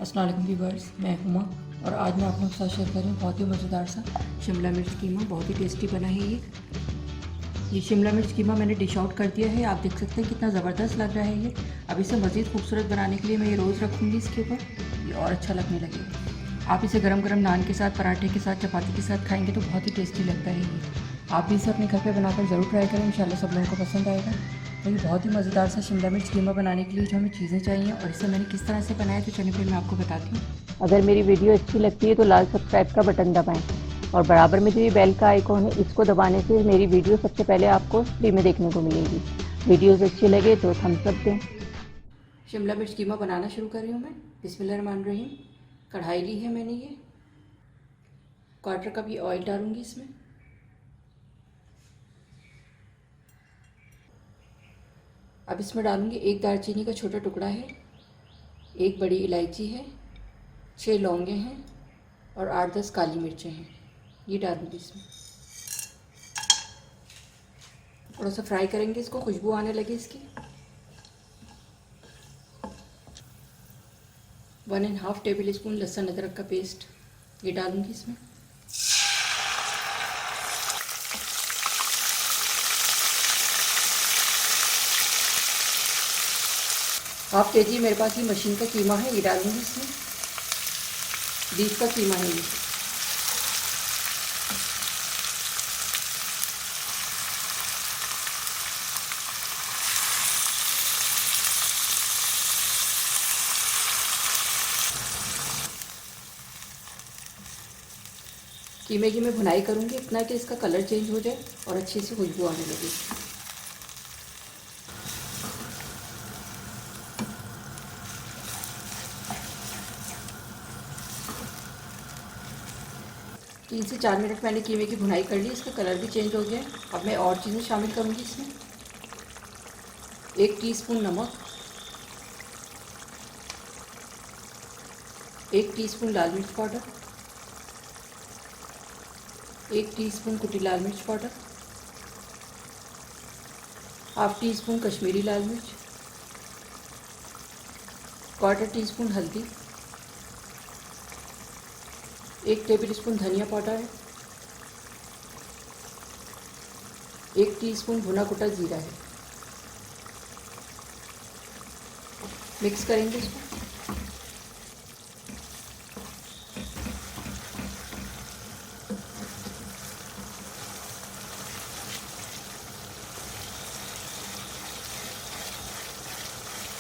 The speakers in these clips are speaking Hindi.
अस्सलाम वालेकुम व्यूअर्स, मैं हुमा और आज मैं आप लोगों के साथ शेयर कर रही हूँ बहुत ही मज़ेदार सा शिमला मिर्च कीमा। बहुत ही टेस्टी बना है ये शिमला मिर्च कीमा मैंने डिश आउट कर दिया है। आप देख सकते हैं कितना ज़बरदस्त लग रहा है ये। अब इसे मज़ीद खूबसूरत बनाने के लिए मैं ये रोज़ रखूँगी इसके ऊपर, ये और अच्छा लगने लगेगा। आप इसे गरम गरम नान के साथ, पराठे के साथ, चपाती के साथ खाएँगे तो बहुत ही टेस्टी लगता है ये। आप भी इसे अपने घर पे बनाकर ज़रूर ट्राई करें, इंशाल्लाह सब लोगों को पसंद आएगा। तो ये बहुत ही मज़ेदार सा शिमला मिर्च कीमा बनाने के लिए जो हमें चीज़ें चाहिए और इसे मैंने किस तरह से बनाया तो चलिए फिर मैं आपको बताती हूँ। अगर मेरी वीडियो अच्छी लगती है तो लाल सब्सक्राइब का बटन दबाएं और बराबर में जो ये बेल का आइकॉन है इसको दबाने से मेरी वीडियो सबसे पहले आपको फ्री में देखने को मिलेगी। वीडियोस अच्छी लगे तो थम्स अप दें। शिमला मिर्च कीमा बनाना शुरू कर रही हूँ मैं। बिस्मिल्लाहिर्रहमानिर्रहीम। कढ़ाई ली है मैंने, ये 1/4 कप ये ऑयल डालूंगी इसमें। अब इसमें डालूंगी 1 दालचीनी का छोटा टुकड़ा है, 1 बड़ी इलायची है, 6 लौंगे हैं और 8-10 काली मिर्चें हैं। ये डालूंगी इसमें। थोड़ा सा फ्राई करेंगे इसको, खुशबू आने लगी इसकी। 1½ टेबल स्पून लहसुन अदरक का पेस्ट ये डालूंगी इसमें। हाफ केजी मेरे पास ये मशीन का कीमा है, ये डालूंगी इसमें। बीफ का कीमा है ये। कीमे की मैं भुनाई करूंगी इतना कि इसका कलर चेंज हो जाए और अच्छी सी खुशबू आने लगे। 3 से 4 मिनट मैंने कीमे की भुनाई कर ली, इसका कलर भी चेंज हो गया। अब मैं और चीज़ें शामिल करूंगी इसमें। 1 टीस्पून नमक, 1 टीस्पून लाल मिर्च पाउडर, 1 टीस्पून कुटी लाल मिर्च पाउडर, ½ टीस्पून कश्मीरी लाल मिर्च, 1/4 टीस्पून हल्दी, 1 टेबल स्पून धनिया पाउडर है, 1 टीस्पून भुना कुटा जीरा है। मिक्स करेंगे इसको।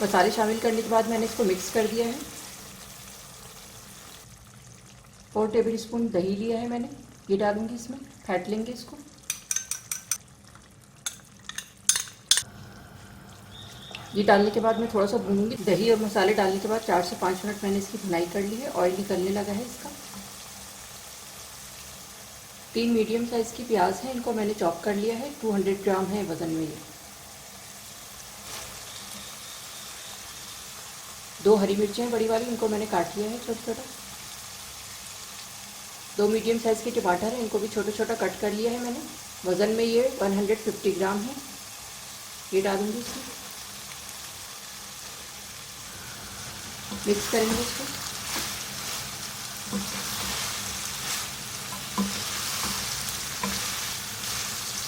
मसाले शामिल करने के बाद मैंने इसको मिक्स कर दिया है। 4 टेबल स्पून दही लिया है मैंने, ये डालूंगी इसमें। फेंट लेंगे इसको। ये डालने के बाद मैं थोड़ा सा भूनूंगी। दही और मसाले डालने के बाद 4 से 5 मिनट मैंने इसकी भुनाई कर ली है। ऑयल निकलने लगा है इसका। 3 मीडियम साइज़ की प्याज है, इनको मैंने चॉप कर लिया है। 200 ग्राम है वज़न में ये। 2 हरी मिर्चें हैं बड़ी वाली, इनको मैंने काट लिया है छोटा छोटा। 2 मीडियम साइज़ के टमाटर हैं, इनको भी छोटा छोटा कट कर लिया है मैंने। वज़न में ये 150 ग्राम है। ये डालूंगी इसमें। मिक्स करेंगे इसको।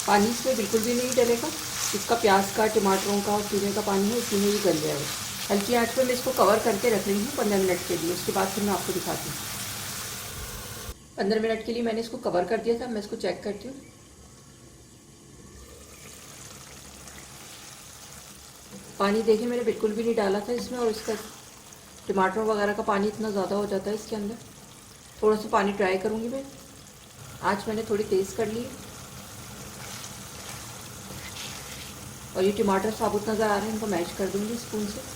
पानी इसमें बिल्कुल भी नहीं डलेगा। इसका प्याज का, टमाटरों का और कीमे का पानी है, इसी में ही गल जाएगा। हल्की आंच पे मैं इसको कवर करके रख रही हूँ 15 मिनट के लिए। उसके बाद फिर मैं आपको दिखाती हूँ। 15 मिनट के लिए मैंने इसको कवर कर दिया था। मैं इसको चेक करती हूँ। पानी देखिए मैंने बिल्कुल भी नहीं डाला था इसमें, और इसका टमाटर वगैरह का पानी इतना ज़्यादा हो जाता है इसके अंदर। थोड़ा सा पानी ट्राई करूँगी मैं। आँच मैंने थोड़ी तेज़ कर ली। और ये टमाटर साबुत नज़र आ रहे हैं, इनको मैश कर दूँगी स्पून से।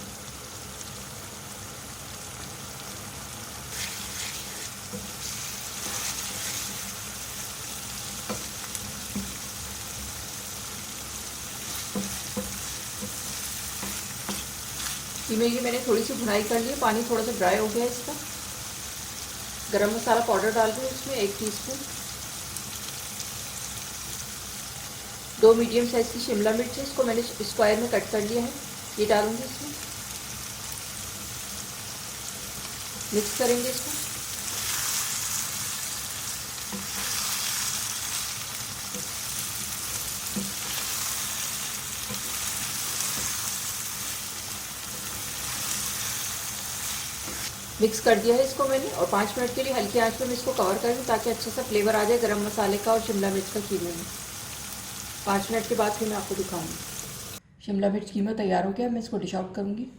कीमे की मैंने थोड़ी सी भुनाई कर ली है। पानी थोड़ा सा ड्राई हो गया है इसका। गरम मसाला पाउडर डाल रही हूँ इसमें 1 टीस्पून। 2 मीडियम साइज़ की शिमला मिर्च है, इसको मैंने स्क्वायर में कट कर लिया है, ये डालूंगी इसमें। मिक्स करेंगे इसको। मिक्स कर दिया है इसको मैंने और 5 मिनट के लिए हल्की आंच पे मैं इसको कवर कर दूँ ताकि अच्छा सा फ्लेवर आ जाए गरम मसाले का और शिमला मिर्च का कीमे में। 5 मिनट के बाद फिर मैं आपको दिखाऊंगी। शिमला मिर्च कीमा तैयार हो गया, मैं इसको डिश आउट करूँगी।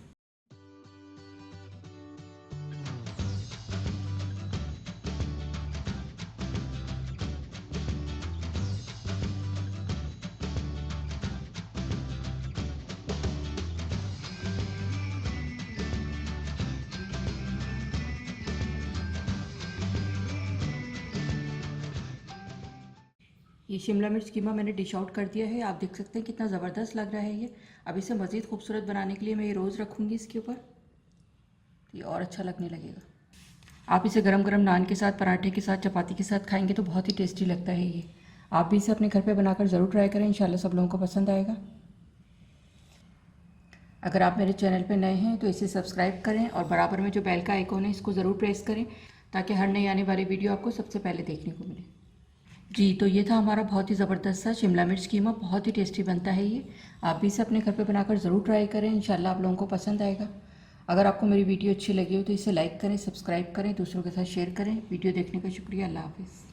ये शिमला मिर्च कीमा मैंने डिश आउट कर दिया है। आप देख सकते हैं कितना ज़बरदस्त लग रहा है ये। अब इसे मज़ीद खूबसूरत बनाने के लिए मैं ये रोज़ रखूँगी इसके ऊपर, ये और अच्छा लगने लगेगा। आप इसे गरम गरम नान के साथ, पराठे के साथ, चपाती के साथ खाएंगे तो बहुत ही टेस्टी लगता है ये। आप भी इसे अपने घर पे बनाकर ज़रूर ट्राई करें, इंशाल्लाह सब लोगों को पसंद आएगा। अगर आप मेरे चैनल पे नए हैं तो इसे सब्सक्राइब करें और बराबर में जो बेल का आइकॉन है इसको ज़रूर प्रेस करें ताकि हर नई आने वाली वीडियो आपको सबसे पहले देखने को मिले। जी, तो ये था हमारा बहुत ही ज़बरदस्त सा शिमला मिर्च कीमा, बहुत ही टेस्टी बनता है ये। आप भी इसे अपने घर पे बनाकर ज़रूर ट्राई करें, इंशाल्लाह आप लोगों को पसंद आएगा। अगर आपको मेरी वीडियो अच्छी लगी हो तो इसे लाइक करें, सब्सक्राइब करें, दूसरों के साथ शेयर करें। वीडियो देखने का शुक्रिया। अल्लाह हाफ़िज़।